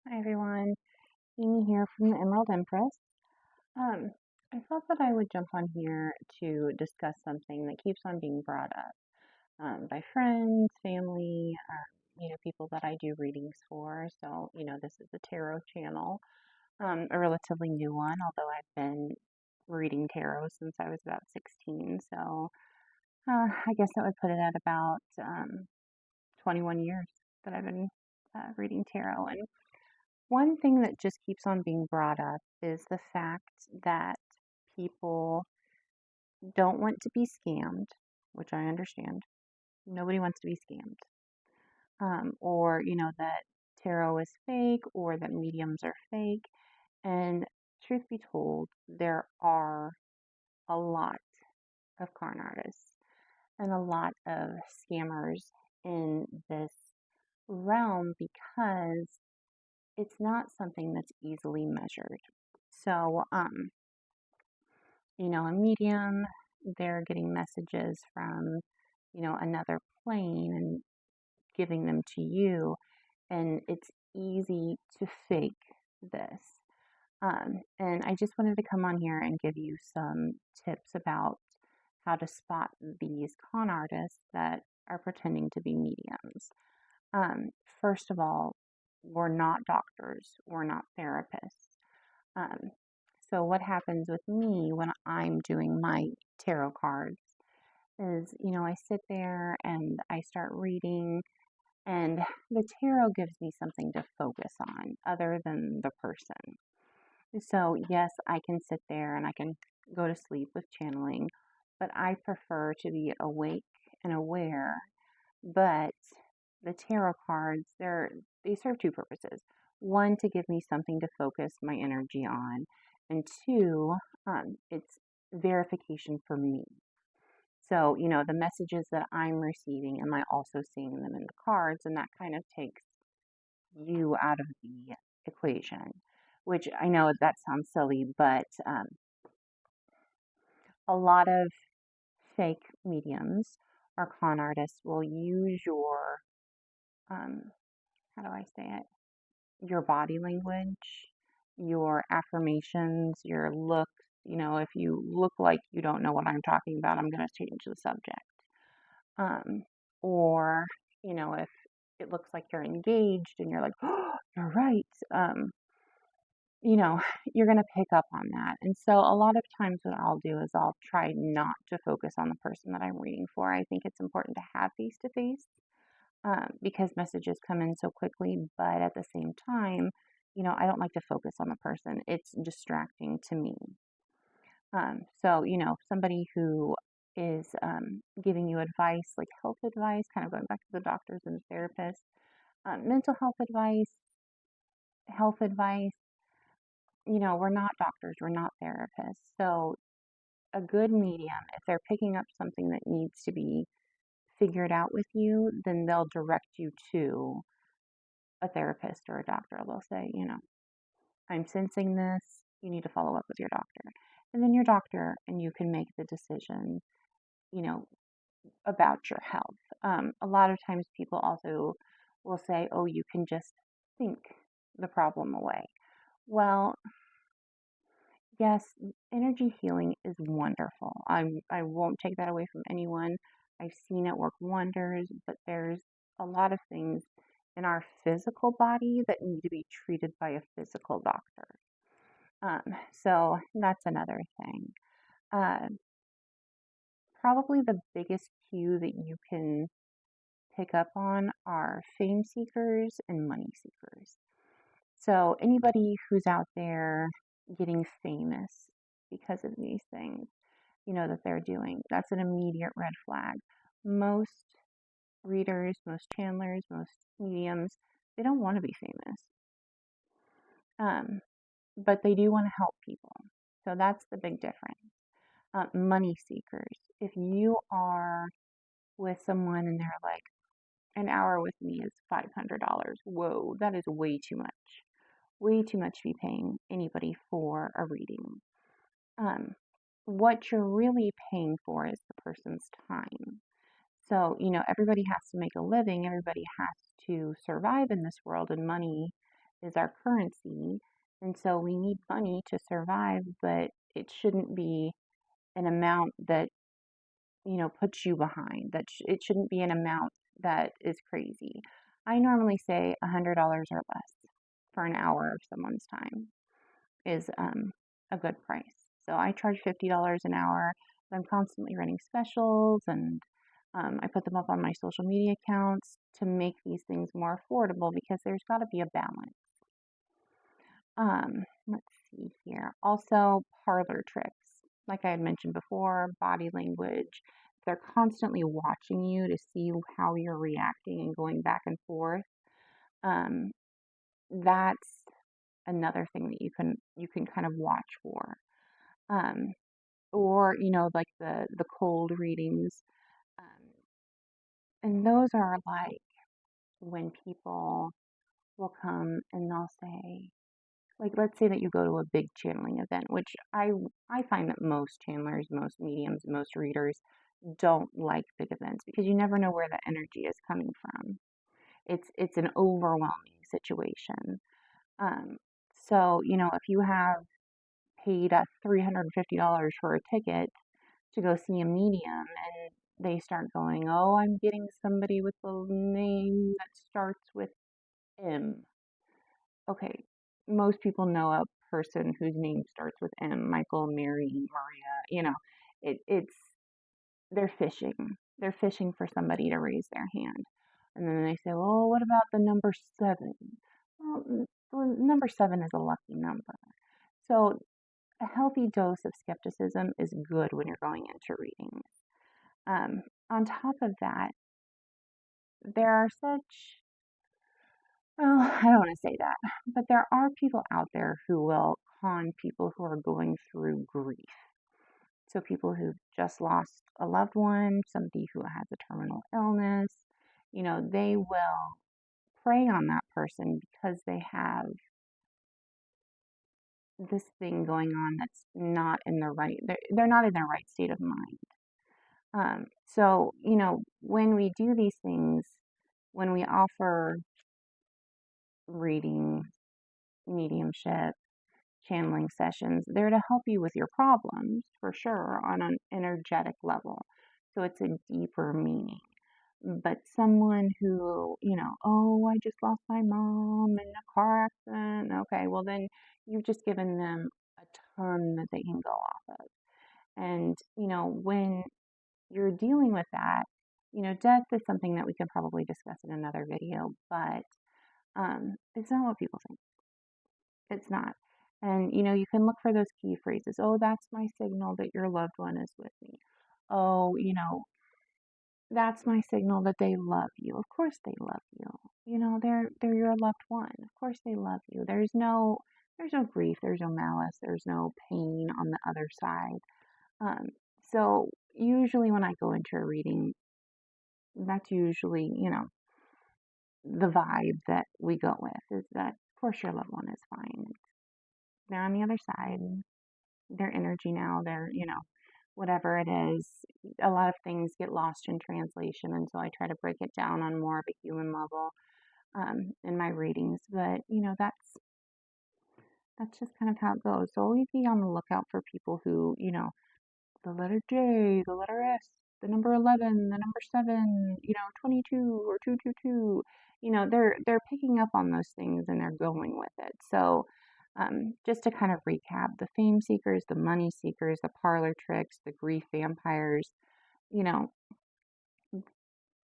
Hi everyone, Amy here from the Emerald Empress. Um, I thought that I would jump on here to discuss something that keeps on being brought up by friends, family, people that I do readings for. So, this is a tarot channel, a relatively new one, although I've been reading tarot since I was about 16. So, I guess that would put it at about 21 years that I've been reading tarot. And one thing that just keeps on being brought up is the fact that people don't want to be scammed, which I understand. Nobody wants to be scammed. Or, that tarot is fake or that mediums are fake. And truth be told, there are a lot of con artists and a lot of scammers in this realm because it's not something that's easily measured. So, a medium, they're getting messages from, another plane and giving them to you, and it's easy to fake this. And I just wanted to come on here and give you some tips about how to spot these con artists that are pretending to be mediums. Um, First of all, we're not doctors, we're not therapists. Um, so what happens with me when I'm doing my tarot cards is, I sit there and I start reading, and the tarot gives me something to focus on other than the person. So, yes, I can sit there and I can go to sleep with channeling, but I prefer to be awake and aware. But the tarot cards, they serve two purposes. One, to give me something to focus my energy on, and two, it's verification for me. So, the messages that I'm receiving, am I also seeing them in the cards? And that kind of takes you out of the equation, which I know that sounds silly, but a lot of fake mediums or con artists will use your, um, how do I say it? Your body language, your affirmations, your looks. If you look like you don't know what I'm talking about, I'm going to change the subject. Um, or, if it looks like you're engaged and you're like, oh, you're right, you know, you're going to pick up on that. And so a lot of times what I'll do is I'll try not to focus on the person that I'm reading for. I think it's important to have face to face because messages come in so quickly, but at the same time, I don't like to focus on the person. It's distracting to me. So, somebody who is giving you advice, like health advice, kind of going back to the doctors and the therapists, mental health advice, we're not doctors, we're not therapists. So, a good medium, if they're picking up something that needs to be figured out with you, then they'll direct you to a therapist or a doctor. They'll say, I'm sensing this, you need to follow up with your doctor. And then your doctor and you can make the decision, you know, about your health. A lot of times people also will say, oh, you can just think the problem away. Well, yes, energy healing is wonderful. I won't take that away from anyone. I've seen it work wonders, but there's a lot of things in our physical body that need to be treated by a physical doctor. So that's another thing. Uh, Probably the biggest cue that you can pick up on are fame seekers and money seekers. So, anybody who's out there getting famous because of these things, that they're doing, that's an immediate red flag. Most readers, most channelers, most mediums, they don't want to be famous, um, but they do want to help people. So, that's the big difference. Money seekers, if you are with someone and they're like, an hour with me is $500. Whoa, that is way too much. Way too much to be paying anybody for a reading. Um, what you're really paying for is the person's time. So, everybody has to make a living, everybody has to survive in this world, and money is our currency. And so we need money to survive, but it shouldn't be an amount that, puts you behind. It shouldn't be an amount that is crazy. I normally say $100 or less for an hour of someone's time is a good price. So I charge $50 an hour. I'm constantly running specials, and I put them up on my social media accounts to make these things more affordable because there's got to be a balance. Let's see here. Also, parlor tricks. Like I had mentioned before, body language. They're constantly watching you to see how you're reacting and going back and forth. Um, that's another thing that you can kind of watch for. Um, or like the cold readings. Um, and those are like when people will come and they'll say, like, let's say that you go to a big channeling event, which I find that most channelers, most mediums, most readers don't like big events because you never know where the energy is coming from. It's an overwhelming situation. Um, so if you have paid $350 for a ticket to go see a medium and they start going, oh, I'm getting somebody with a name that starts with M. Okay, most people know a person whose name starts with M, Michael, Mary, Maria, it's they're fishing. They're fishing for somebody to raise their hand. And then they say, well, what about the number 7? Well, number 7 is a lucky number. So a healthy dose of skepticism is good when you're going into readings. On top of that, there are such, well, I don't want to say that, but there are people out there who will con people who are going through grief. So people who've just lost a loved one, somebody who has a terminal illness, they will prey on that person because they have this thing going on that's not in the right, they're not in their right state of mind. So, when we do these things, when we offer reading, mediumship, channeling sessions, they're to help you with your problems for sure on an energetic level. So it's a deeper meaning. But someone who, oh, I just lost my mom in a car accident. Okay, well, then you've just given them a ton that they can go off of. And, when you're dealing with that, death is something that we can probably discuss in another video, but it's not what people think. It's not. And, you can look for those key phrases. Oh, that's my signal that your loved one is with me. Oh, that's my signal that they love you. Of course they love you. They're your loved one. Of course they love you. There's no grief, there's no malice, there's no pain on the other side. So usually when I go into a reading, that's usually, the vibe that we go with is that of course your loved one is fine. They're on the other side. Their energy now, whatever it is. A lot of things get lost in translation, and so I try to break it down on more of a human level in my readings. But that's just kind of how it goes. So always be on the lookout for people who, the letter J, the letter S, the number 11, the number 7, 22 or 222. They're picking up on those things and they're going with it. So just to kind of recap, the fame seekers, the money seekers, the parlor tricks, the grief vampires, you know,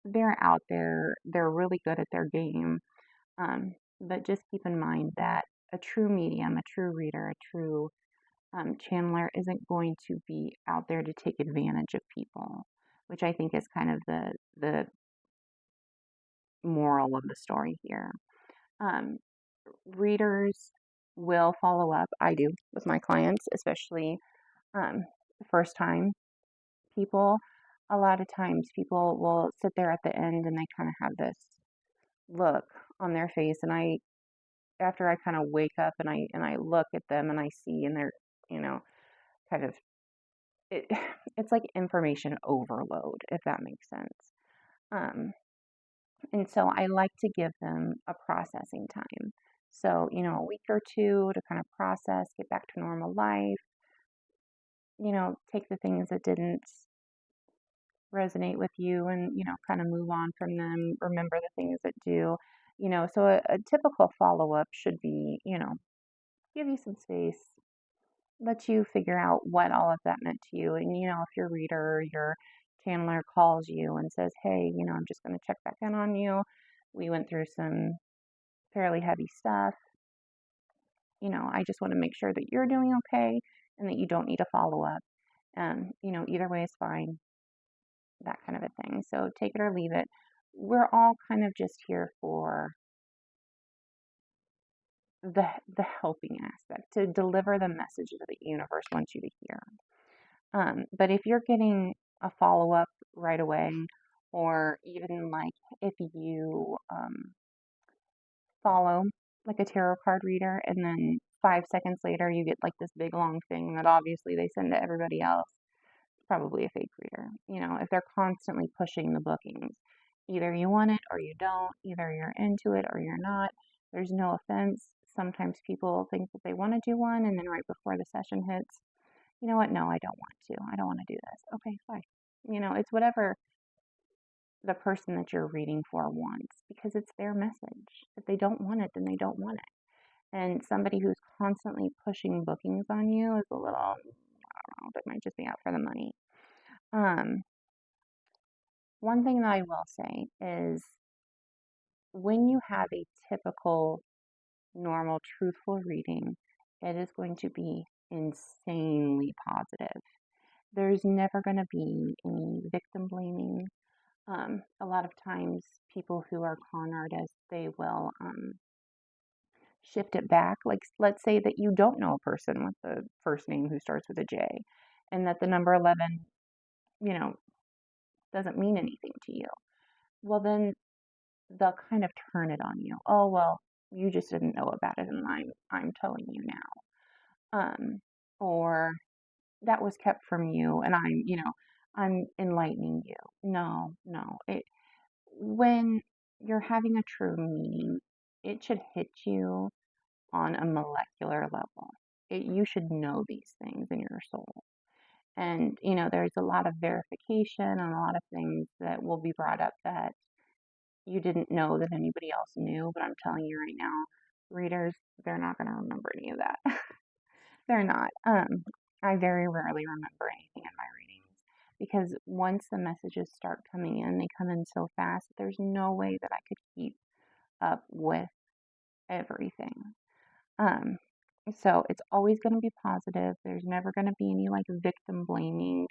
they're out there. They're really good at their game. But just keep in mind that a true medium, a true reader, a true channeler isn't going to be out there to take advantage of people, which I think is kind of the moral of the story here. Um, Readers will follow up. I do with my clients, especially first time people. A lot of times people will sit there at the end and they kind of have this look on their face, and after I kind of wake up and I look at them and I see, and they're kind of it, it's like information overload, if that makes sense. Um, and so I like to give them a processing time. So, a week or two to kind of process, get back to normal life, take the things that didn't resonate with you and, kind of move on from them, remember the things that do. So a typical follow-up should be, give you some space, let you figure out what all of that meant to you. And, if your reader, your channeler calls you and says, hey, I'm just going to check back in on you. We went through some fairly heavy stuff. I just want to make sure that you're doing okay and that you don't need a follow up. Either way is fine, that kind of a thing. So take it or leave it. We're all kind of just here for the helping aspect to deliver the message that the universe wants you to hear. But if you're getting a follow up right away, or even like if you follow like a tarot card reader and then 5 seconds later you get like this big long thing that obviously they send to everybody else, it's probably a fake reader. If they're constantly pushing the bookings, either you want it or you don't, either you're into it or you're not. There's no offense. Sometimes people think that they want to do one and then right before the session hits, you know what? No, I don't want to. I don't want to do this. Okay, fine. It's whatever the person that you're reading for wants because it's their message. If they don't want it, then they don't want it. And somebody who's constantly pushing bookings on you is a little, I don't know, that might just be out for the money. One thing that I will say is when you have a typical, normal, truthful reading, it is going to be insanely positive. There's never going to be any victim blaming. A lot of times, people who are con artists, they will shift it back. Like, let's say that you don't know a person with the first name who starts with a J, and that the number 11, you know, doesn't mean anything to you. Well, then they'll kind of turn it on you. Oh, well, you just didn't know about it, and I'm telling you now. Or that was kept from you, and I'm enlightening you. No, no. When you're having a true meaning, it should hit you on a molecular level. You should know these things in your soul. And, there's a lot of verification and a lot of things that will be brought up that you didn't know that anybody else knew. But I'm telling you right now, readers, they're not going to remember any of that. They're not. I very rarely remember anything in my readings because once the messages start coming in, they come in so fast that there's no way that I could keep up with everything. Um, so it's always going to be positive. There's never going to be any like victim blaming.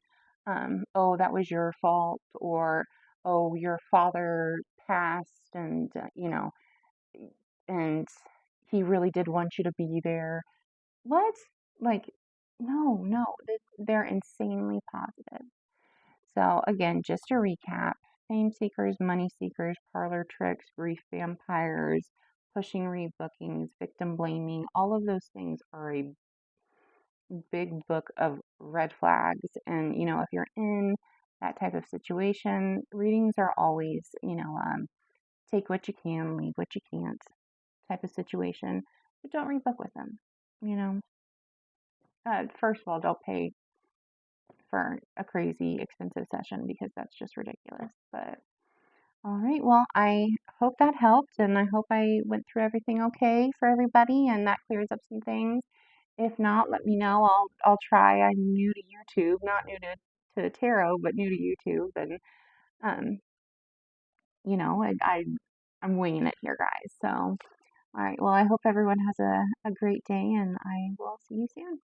Oh, that was your fault, or oh, your father passed, and and he really did want you to be there. What? Like, no, no, they're insanely positive. So again, just to recap, fame seekers, money seekers, parlor tricks, grief vampires, pushing rebookings, victim blaming, all of those things are a big book of red flags. And, if you're in that type of situation, readings are always, take what you can, leave what you can't type of situation, but don't rebook with them. First of all, don't pay for a crazy expensive session because that's just ridiculous. But all right, well, I hope that helped and I hope I went through everything okay for everybody and that clears up some things. If not, let me know. I'll try. I'm new to YouTube, not new to tarot, but new to YouTube and um, I'm winging it here, guys. So, all right, well, I hope everyone has a great day and I will see you soon.